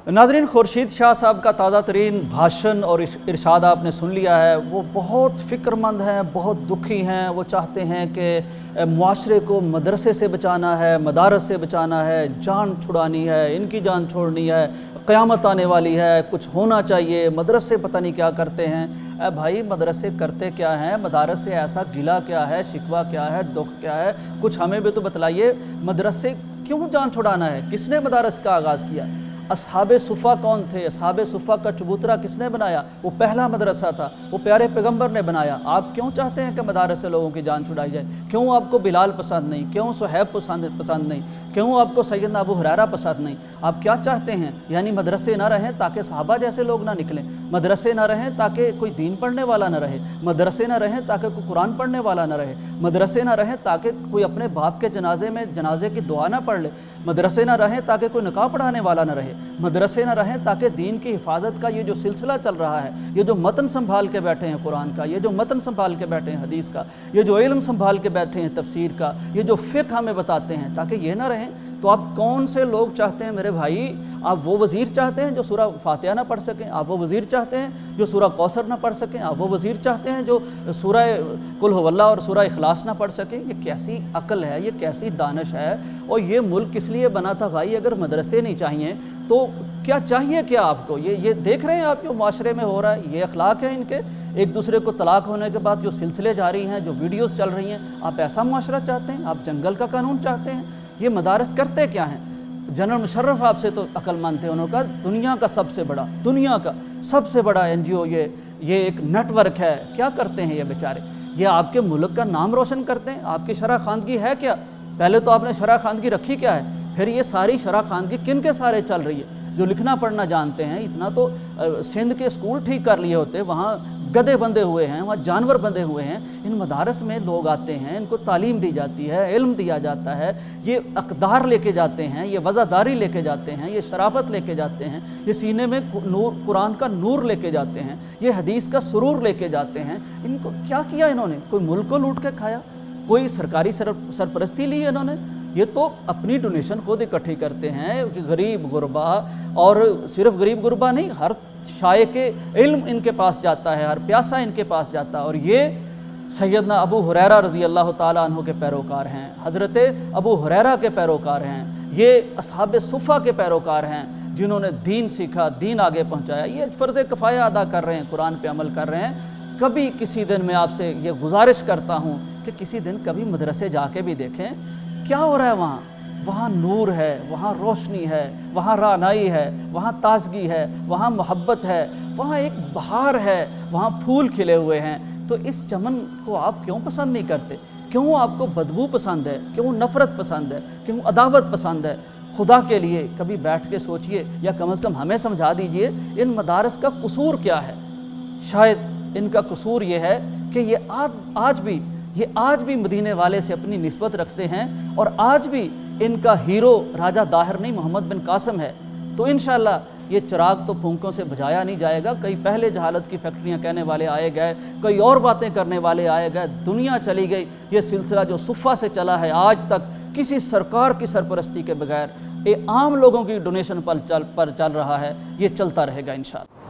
नाज़रीन, खुर्शीद शाह साहब का ताज़ा तरीन भाषण और इरशाद आपने सुन लिया है। वो बहुत फ़िक्रमंद हैं, बहुत दुखी हैं। वो चाहते हैं कि मुआशरे को मदरसे से बचाना है, मदारस से बचाना है, जान छुड़ानी है, इनकी जान छोड़नी है, क़यामत आने वाली है, कुछ होना चाहिए। मदरसे पता नहीं क्या करते हैं। भाई मदरसे करते क्या हैं? मदारस से ऐसा गिला क्या है, शिकवा क्या है, दुख क्या है? कुछ हमें भी तो बतलाइए। मदरसे क्यों जान छुड़ाना है? किसने मदारस का आगाज़ किया? असहाबे सुफ़ा कौन थे? असहाबे सुफ़ा का चबूतरा किसने बनाया? वो पहला मदरसा था, वो प्यारे पैगंबर ने बनाया। आप क्यों चाहते हैं कि मदारस से लोगों की जान छुड़ाई जाए? क्यों आपको बिलाल पसंद नहीं? क्यों सुहैब पसंद नहीं? क्यों आपको सैयदना अबू हुरैरा पसंद नहीं? आप क्या चाहते हैं? यानी मदरसे ना रहें ताकि सहाबा जैसे लोग ना निकलें, मदरसे ना रहें ताकि कोई दीन पढ़ने वाला ना रहे, मदरसे ना रहें ताकि कोई कुरान पढ़ने वाला ना रहे, मदरसे ना रहें ताकि कोई अपने बाप के जनाजे में जनाजे की दुआ ना पढ़ ले, मदरसे ना रहें ताकि कोई निकाह पढ़ाने वाला ना रहे, मदरसे ना रहें ताकि दीन की हिफाजत का ये जो सिलसिला चल रहा है, ये जो मतन संभाल के बैठे हैं कुरान का, ये जो मतन संभाल के बैठे हैं हदीस का, ये जो इल्म संभाल के बैठे हैं तफसीर का, ये जो फ़िक़्ह हमें बताते हैं, ताकि ये ना रहें। तो आप कौन से लोग चाहते हैं मेरे भाई? आप वो वज़ीर चाहते हैं जो सूरह फातिहा ना पढ़ सकें? आप वो वज़ीर चाहते हैं जो सूरह कौसर ना पढ़ सकें? आप वो वज़ीर चाहते हैं जो सूरह कुल हुवल्लाह और सूरह इखलास ना पढ़ सकें? ये कैसी अक्ल है, ये कैसी दानिश है? और ये मुल्क किस लिए बना था भाई? अगर मदरसे नहीं चाहिए तो क्या चाहिए क्या आपको? ये देख रहे हैं आप जो माशरे में हो रहा है, ये अखलाक है इनके। एक दूसरे को तलाक होने के बाद जो सिलसिले जारी हैं, जो वीडियोस चल रही हैं, आप ऐसा माशरा चाहते हैं? आप जंगल का कानून चाहते हैं? ये मदारस करते क्या हैं? जनरल मुशर्रफ आपसे तो अक्लमंद थे। उन्होंने कहा दुनिया का सबसे बड़ा NGO ये एक नेटवर्क है। क्या करते हैं ये बेचारे? ये आपके मुल्क का नाम रोशन करते हैं। आपकी शरह खानगी है क्या? पहले तो आपने शरह खानगी रखी क्या है? फिर ये सारी शरह खानगी किन के सारे चल रही है? जो लिखना पढ़ना जानते हैं, इतना तो सिंध के स्कूल ठीक कर लिए होते। वहाँ गधे बंधे हुए हैं, वहाँ जानवर बंधे हुए हैं। इन मदारस में लोग आते हैं, इनको तालीम दी जाती है, इल्म दिया जाता है, ये अक़दार लेके जाते हैं, ये वज़ादारी लेके जाते हैं, ये शराफत लेके जाते हैं, ये सीने में नूर कुरान का नूर लेके जाते हैं, ये हदीस का सुरूर लेके जाते हैं। इनको क्या किया इन्होंने? कोई मुल्क को लूट के खाया? कोई सरकारी सरपरस्ती ली इन्होंने? ये तो अपनी डोनेशन खुद इकट्ठी करते हैं कि गरीब गुरबा, और सिर्फ गरीब गुरबा नहीं, हर शाये के इल्म इनके पास जाता है, हर प्यासा इनके पास जाता है। और ये सैयदना अबू हुरैरा रज़ी अल्लाह ताला अन्हु के पैरोकार हैं, हज़रत अबू हुरैरा के पैरोकार हैं, ये असहाबे सुफ़ा के पैरोकार हैं जिन्होंने दीन सीखा, दीन आगे पहुँचाया। ये फ़र्ज़ किफ़ाया अदा कर रहे हैं, कुरान पे अमल कर रहे हैं। कभी किसी दिन मैं आपसे ये गुजारिश करता हूँ कि किसी दिन कभी मदरसे जाके भी देखें क्या हो रहा है वहाँ। वहाँ नूर है, वहाँ रोशनी है, वहाँ रानाई है, वहाँ ताजगी है, वहाँ मोहब्बत है, वहाँ एक बहार है, वहाँ फूल खिले हुए हैं। तो इस चमन को आप क्यों पसंद नहीं करते? क्यों आपको बदबू पसंद है? क्यों नफ़रत पसंद है? क्यों अदावत पसंद है? खुदा के लिए कभी बैठ के सोचिए, या कम से कम हमें समझा दीजिए इन मदारस का कसूर क्या है। शायद इनका कसूर ये है कि ये आज भी मदीने वाले से अपनी निस्बत रखते हैं, और आज भी इनका हीरो राजा दाहिर नहीं मोहम्मद बिन कासिम है। तो इंशाअल्लाह ये चिराग तो फूंकों से बुझाया नहीं जाएगा। कई पहले जहालत की फैक्ट्रियाँ कहने वाले आए गए, कई और बातें करने वाले आए गए, दुनिया चली गई। ये सिलसिला जो सुफ़ा से चला है आज तक, किसी सरकार की सरपरस्ती के बगैर, ये आम लोगों की डोनेशन पर चल रहा है, ये चलता रहेगा इंशाअल्लाह।